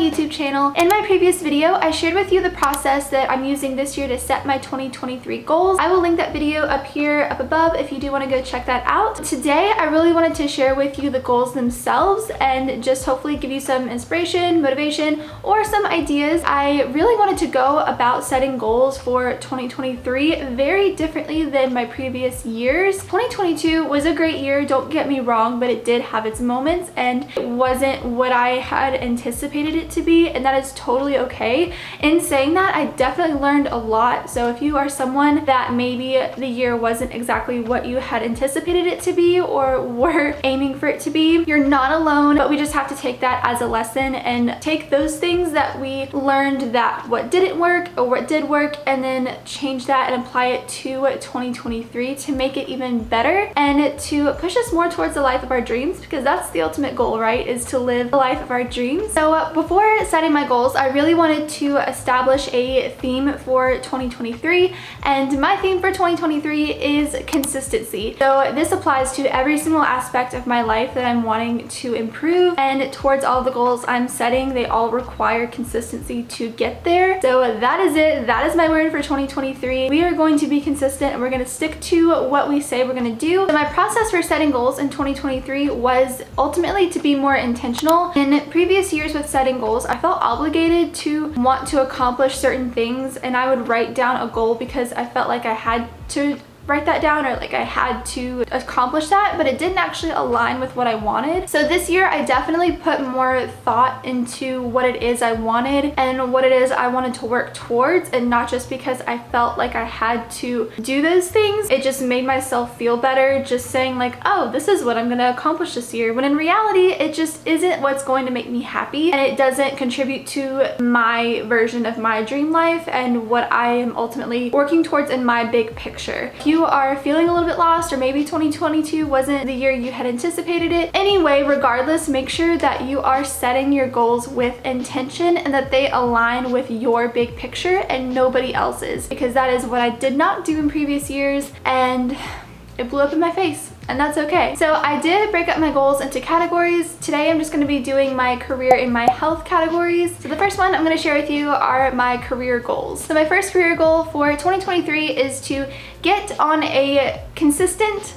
YouTube channel. In my previous video, I shared with you the process that I'm using this year to set my 2023 goals. I will link that video up here, up above, if you do want to go check that out. Today, I really wanted to share with you the goals themselves and just hopefully give you some inspiration, motivation, or some ideas. I really wanted to go about setting goals for 2023 very differently than my previous years. 2022 was a great year, don't get me wrong, but it did have its moments and it wasn't what I had anticipated it to be, and that is totally okay. In saying that, I definitely learned a lot. So if you are someone that maybe the year wasn't exactly what you had anticipated it to be or were aiming for it to be, you're not alone, but we just have to take that as a lesson and take those things that we learned that what didn't work or what did work, and then change that and apply it to 2023 to make it even better and to push us more towards the life of our dreams, because that's the ultimate goal, right? Is to live the life of our dreams. So before setting my goals, I really wanted to establish a theme for 2023, and my theme for 2023 is consistency. So this applies to every single aspect of my life that I'm wanting to improve, and towards all the goals I'm setting, they all require consistency to get there. So that is it. That is my word for 2023. We are going to be consistent and we're going to stick to what we say we're going to do. So my process for setting goals in 2023 was ultimately to be more intentional. In previous years with setting goals, I felt obligated to want to accomplish certain things, and I would write down a goal because I felt like I had to write that down or like I had to accomplish that, but it didn't actually align with what I wanted. So this year I definitely put more thought into what it is I wanted and what it is I wanted to work towards, and not just because I felt like I had to do those things. It just made myself feel better just saying like, oh, this is what I'm gonna accomplish this year, when in reality it just isn't what's going to make me happy, and it doesn't contribute to my version of my dream life and what I am ultimately working towards in my big picture. If you are feeling a little bit lost, or maybe 2022 wasn't the year you had anticipated it, anyway, regardless, make sure that you are setting your goals with intention and that they align with your big picture and nobody else's, because that is what I did not do in previous years and it blew up in my face. And that's okay. So I did break up my goals into categories. Today I'm just going to be doing my career and my health categories. So the first one I'm going to share with you are my career goals. So my first career goal for 2023 is to get on a consistent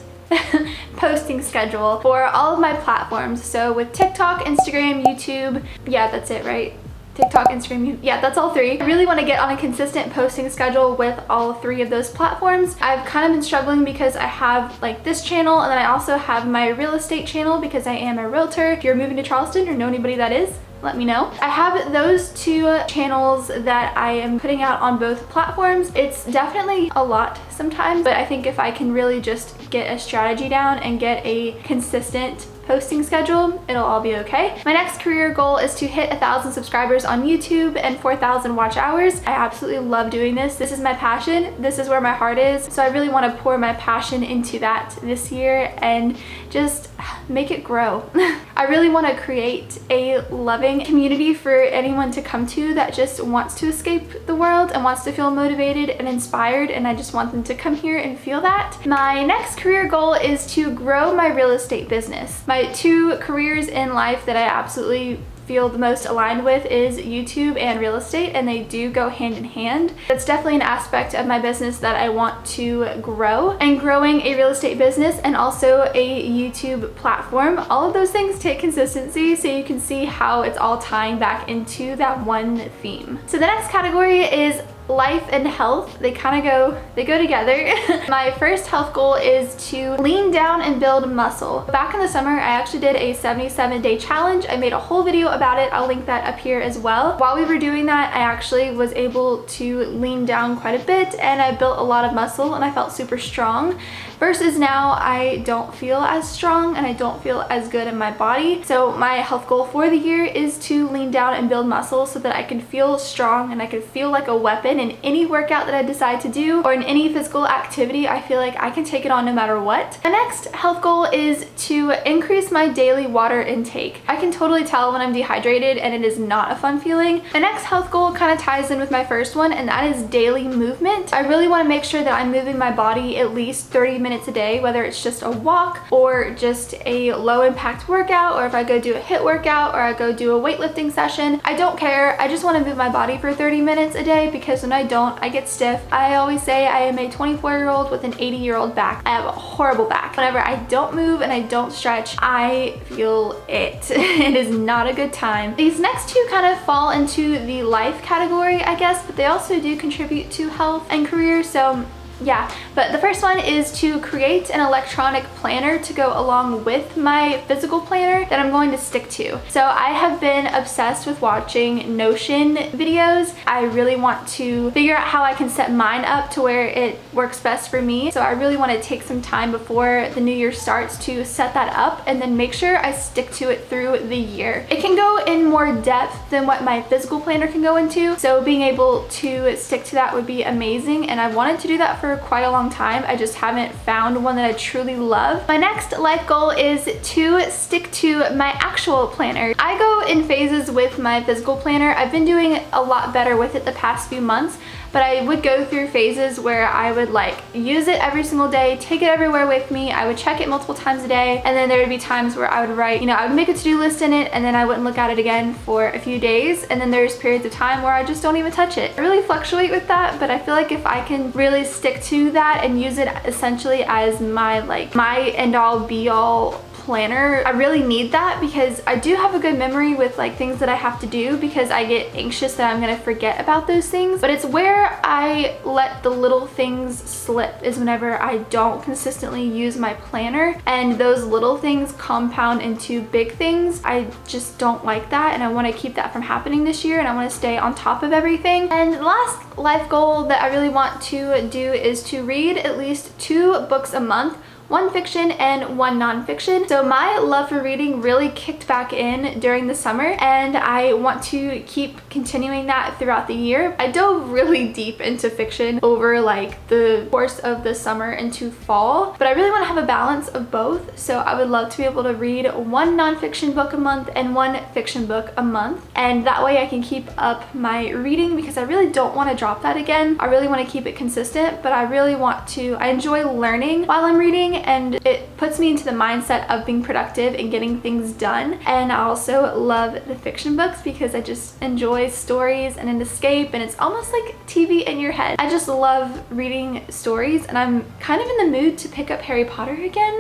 posting schedule for all of my platforms. So with TikTok, Instagram, YouTube, yeah, that's it, right? TikTok, Instagram, yeah, that's all three. I really want to get on a consistent posting schedule with all three of those platforms. I've kind of been struggling because I have like this channel, and then I also have my real estate channel because I am a realtor. If you're moving to Charleston or know anybody that is, let me know. I have those two channels that I am putting out on both platforms. It's definitely a lot sometimes, but I think if I can really just get a strategy down and get a consistent posting schedule, it'll all be okay. My next career goal is to hit 1,000 subscribers on YouTube and 4,000 watch hours. I absolutely love doing this. This is my passion. This is where my heart is. So I really want to pour my passion into that this year and just make it grow. I really want to create a loving community for anyone to come to that just wants to escape the world and wants to feel motivated and inspired, and I just want them to come here and feel that. My next career goal is to grow my real estate business. My two careers in life that I absolutely feel the most aligned with is YouTube and real estate, and they do go hand in hand. That's definitely an aspect of my business that I want to grow, and growing a real estate business and also a YouTube platform. All of those things take consistency, so you can see how it's all tying back into that one theme. So the next category is life and health. They go together. My first health goal is to lean down and build muscle. Back in the summer, I actually did a 77-day challenge. I made a whole video about it. I'll link that up here as well. While we were doing that, I actually was able to lean down quite a bit, and I built a lot of muscle and I felt super strong. Versus now, I don't feel as strong and I don't feel as good in my body. So my health goal for the year is to lean down and build muscle so that I can feel strong and I can feel like a weapon in any workout that I decide to do, or in any physical activity. I feel like I can take it on no matter what. The next health goal is to increase my daily water intake. I can totally tell when I'm dehydrated and it is not a fun feeling. The next health goal kind of ties in with my first one, and that is daily movement. I really want to make sure that I'm moving my body at least 30 minutes minutes a day, whether it's just a walk or just a low impact workout, or if I go do a HIIT workout or I go do a weightlifting session. I don't care. I just want to move my body for 30 minutes a day, because when I don't, I get stiff. I always say I am a 24-year-old with an 80-year-old back. I have a horrible back. Whenever I don't move and I don't stretch, I feel it. It is not a good time. These next two kind of fall into the life category, I guess, but they also do contribute to health and career. So yeah, but the first one is to create an electronic planner to go along with my physical planner that I'm going to stick to. So I have been obsessed with watching Notion videos. I really want to figure out how I can set mine up to where it works best for me. So I really want to take some time before the new year starts to set that up and then make sure I stick to it through the year. It can go in more depth than what my physical planner can go into, so being able to stick to that would be amazing, and I wanted to do that for quite a long time. I just haven't found one that I truly love. My next life goal is to stick to my actual planner. I go in phases with my physical planner. I've been doing a lot better with it the past few months, but I would go through phases where I would like use it every single day, take it everywhere with me. I would check it multiple times a day, and then there would be times where I would write, I would make a to-do list in it, and then I wouldn't look at it again for a few days, and then there's periods of time where I just don't even touch it. I really fluctuate with that, but I feel like if I can really stick to that and use it essentially as my end-all be-all planner, I really need that, because I do have a good memory with like things that I have to do, because I get anxious that I'm gonna forget about those things. But it's where I let the little things slip is whenever I don't consistently use my planner, and those little things compound into big things. I just don't like that, and I want to keep that from happening this year, and I want to stay on top of everything. And the last life goal that I really want to do is to read at least 2 books a month, one fiction and one nonfiction. So my love for reading really kicked back in during the summer, and I want to keep continuing that throughout the year. I dove really deep into fiction over like the course of the summer into fall, but I really want to have a balance of both. So I would love to be able to read one nonfiction book a month and one fiction book a month, and that way I can keep up my reading, because I really don't want to drop that again. I really want to keep it consistent, but I really want to, I enjoy learning while I'm reading, and it puts me into the mindset of being productive and getting things done. And I also love the fiction books because I just enjoy stories and an escape, and it's almost like TV in your head. I just love reading stories, and I'm kind of in the mood to pick up Harry Potter again.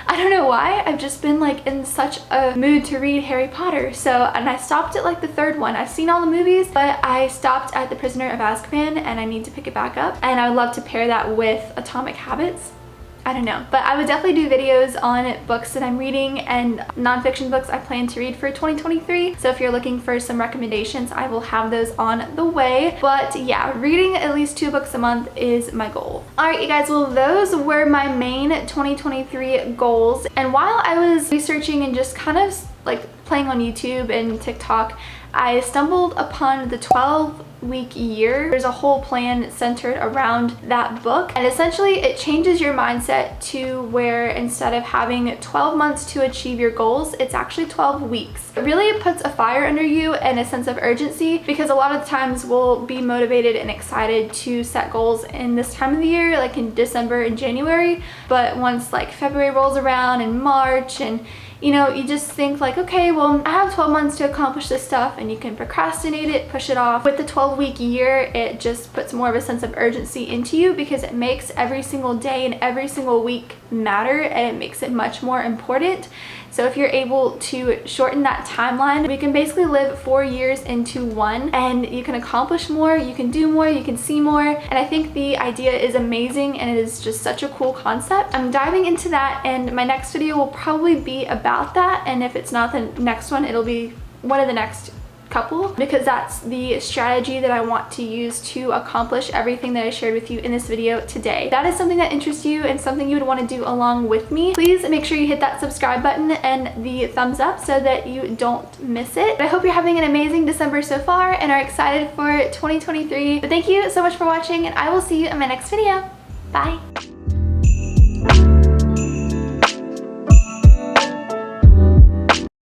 I don't know why, I've just been like in such a mood to read Harry Potter. So, and I stopped at like the 3rd one. I've seen all the movies, but I stopped at The Prisoner of Azkaban, and I need to pick it back up, and I would love to pair that with Atomic Habits. I don't know, but I would definitely do videos on books that I'm reading and nonfiction books I plan to read for 2023. So if you're looking for some recommendations, I will have those on the way. But yeah, reading at least 2 books a month is my goal. All right, you guys, well, those were my main 2023 goals. And while I was researching and just kind of like playing on YouTube and TikTok, I stumbled upon the 12-week year. There's a whole plan centered around that book, and essentially it changes your mindset to where instead of having 12 months to achieve your goals, it's actually 12 weeks. It really puts a fire under you and a sense of urgency, because a lot of times we'll be motivated and excited to set goals in this time of the year, like in December and January, but once like February rolls around and March, and you just think like, okay, well, I have 12 months to accomplish this stuff, and you can procrastinate it, push it off. With the 12-week year, it just puts more of a sense of urgency into you, because it makes every single day and every single week matter, and it makes it much more important. So if you're able to shorten that timeline, we can basically live 4 years into one, and you can accomplish more, you can do more, you can see more. And I think the idea is amazing, and it is just such a cool concept. I'm diving into that, and my next video will probably be about that. And if it's not the next one, it'll be one of the next couple, because that's the strategy that I want to use to accomplish everything that I shared with you in this video today. If that is something that interests you and something you would want to do along with me, please make sure you hit that subscribe button and the thumbs up so that you don't miss it. But I hope you're having an amazing December so far and are excited for 2023. But thank you so much for watching, and I will see you in my next video. Bye.